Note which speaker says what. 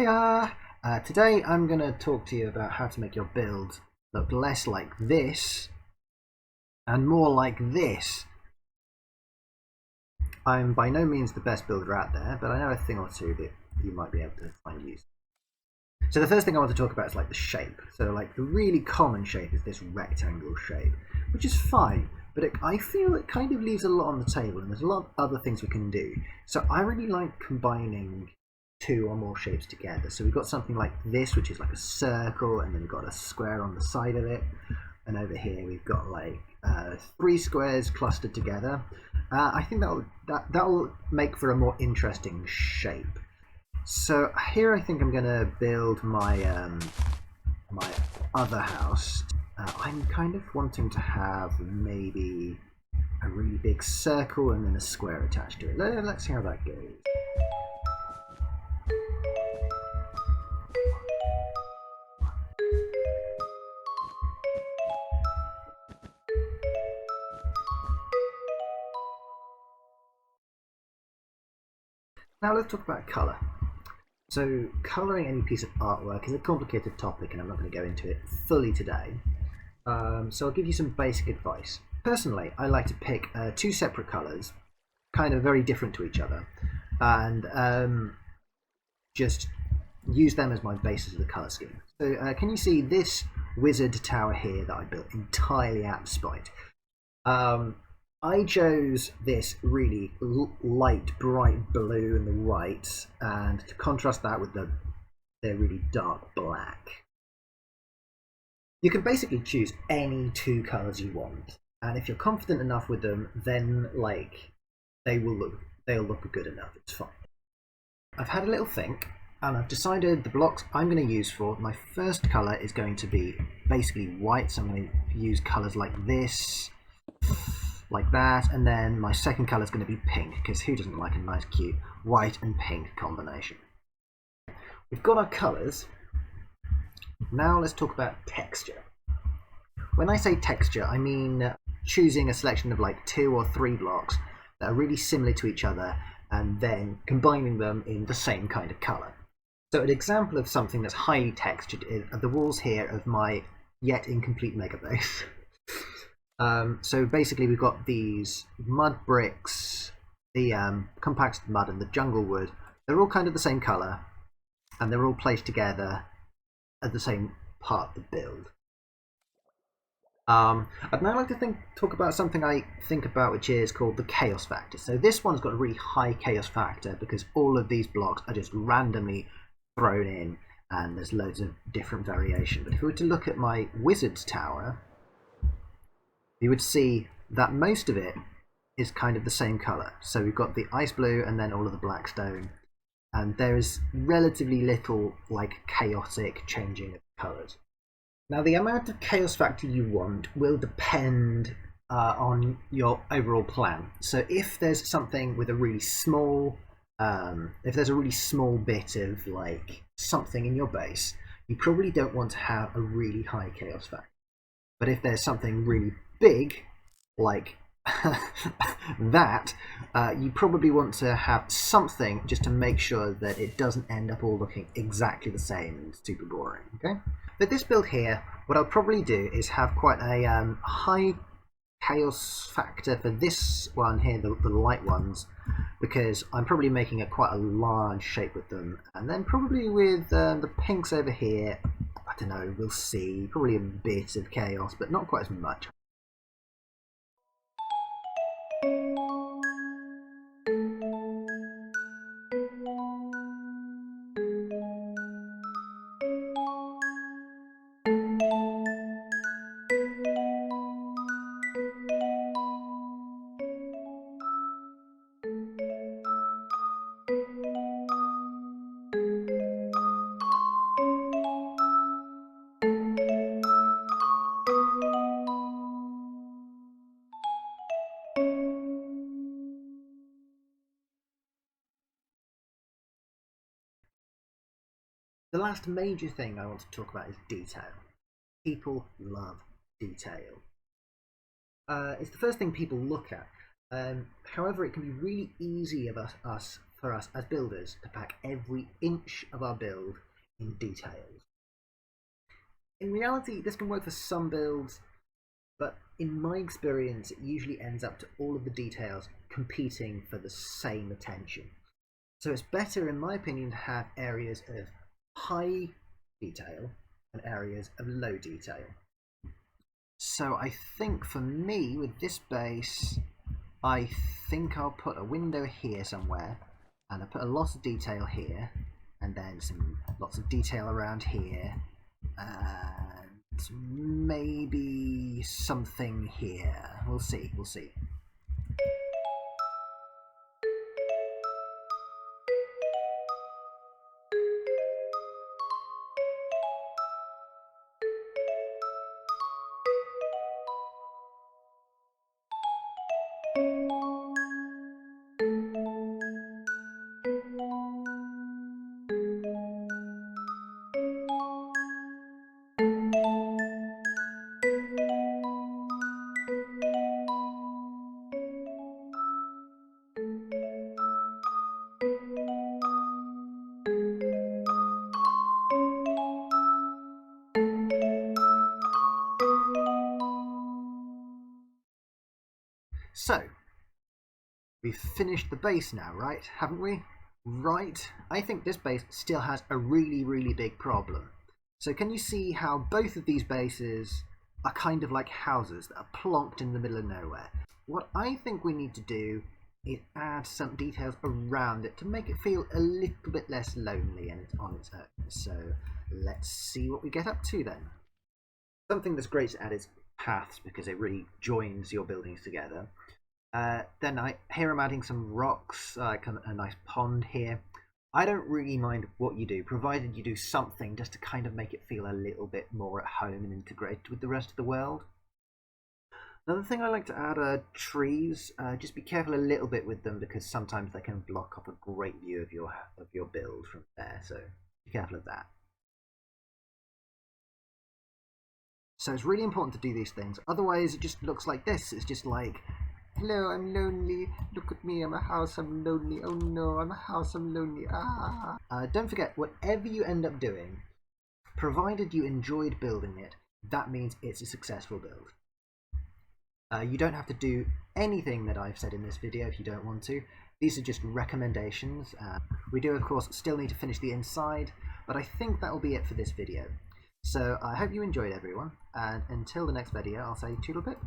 Speaker 1: Hiya! Today I'm going to talk to you about how to make your build look less like this and more like this. I'm by no means the best builder out there, but I know a thing or two that you might be able to find useful. So the first thing I want to talk about is like the shape. So like the really common shape is this rectangle shape, which is fine, but I feel it kind of leaves a lot on the table and there's a lot of other things we can do. So I really like combining two or more shapes together. So we've got something like this, which is like a circle, and then we've got a square on the side of it. And over here we've got like three squares clustered together. I think that'll make for a more interesting shape. So here I think I'm going to build my my other house. I'm kind of wanting to have maybe a really big circle and then a square attached to it. Let's see how that goes. Now let's talk about colour. So colouring any piece of artwork is a complicated topic and I'm not going to go into it fully today. So I'll give you some basic advice. Personally, I like to pick two separate colours, kind of very different to each other, and just use them as my basis of the colour scheme. So can you see this wizard tower here that I built entirely out of spite? I chose this really light, bright blue in the right, and to contrast that with the really dark black. You can basically choose any two colours you want, and if you're confident enough with them, then they'll look good enough. It's fine. I've had a little think, and I've decided the blocks I'm going to use for my first colour is going to be basically white. So I'm going to use colours like this, like that, and then my second colour is going to be pink, because who doesn't like a nice cute white and pink combination? We've got our colours. Now let's talk about texture. When I say texture, I mean choosing a selection of like 2 or 3 blocks that are really similar to each other and then combining them in the same kind of colour. So an example of something that's highly textured are the walls here of my yet incomplete mega base. So basically we've got these mud bricks, the compacted mud and the jungle wood. They're all kind of the same colour and they're all placed together at the same part of the build. I'd now like to talk about something I think about, which is called the chaos factor. So this one's got a really high chaos factor because all of these blocks are just randomly thrown in and there's loads of different variation. But if we were to look at my wizard's tower, you would see that most of it is kind of the same colour. So we've got the ice blue and then all of the black stone, and there is relatively little like chaotic changing of colours. Now the amount of chaos factor you want will depend on your overall plan. So if there's something with a really small, if there's a really small bit of like something in your base, you probably don't want to have a really high chaos factor. But if there's something really big, like that, you probably want to have something just to make sure that it doesn't end up all looking exactly the same and super boring, okay? For this build here, what I'll probably do is have quite a high chaos factor for this one here, the light ones, because I'm probably making quite a large shape with them, and then probably with the pinks over here, I don't know, we'll see, probably a bit of chaos, but not quite as much. The last major thing I want to talk about is detail. People love detail. It's the first thing people look at. However, it can be really easy of us for us as builders to pack every inch of our build in details. In reality, this can work for some builds, but in my experience, it usually ends up to all of the details competing for the same attention. So it's better, in my opinion, to have areas of high detail and areas of low detail. So I think for me, with this base, I think I'll put a window here somewhere, and I'll put a lot of detail here, and then lots of detail around here, and maybe something here. We'll see. So, we've finished the base now, right? Haven't we? Right. I think this base still has a really big problem. So can you see how both of these bases are kind of like houses that are plonked in the middle of nowhere? What I think we need to do is add some details around it to make it feel a little bit less lonely and on its own. So let's see what we get up to then. Something that's great to add is paths, because it really joins your buildings together. Then here I'm adding some rocks, kind of a nice pond here. I don't really mind what you do, provided you do something just to kind of make it feel a little bit more at home and integrated with the rest of the world. Another thing I like to add are trees. Just be careful a little bit with them, because sometimes they can block up a great view of your build from there, so be careful of that. So it's really important to do these things, otherwise it just looks like this. It's just like, hello, I'm lonely. Look at me, I'm a house, I'm lonely. Oh no, I'm a house, I'm lonely. Don't forget, whatever you end up doing, provided you enjoyed building it, that means it's a successful build. You don't have to do anything that I've said in this video if you don't want to. These are just recommendations. We do, of course, still need to finish the inside, but I think that will be it for this video. So I hope you enjoyed, everyone, and until the next video, I'll say toodle pip.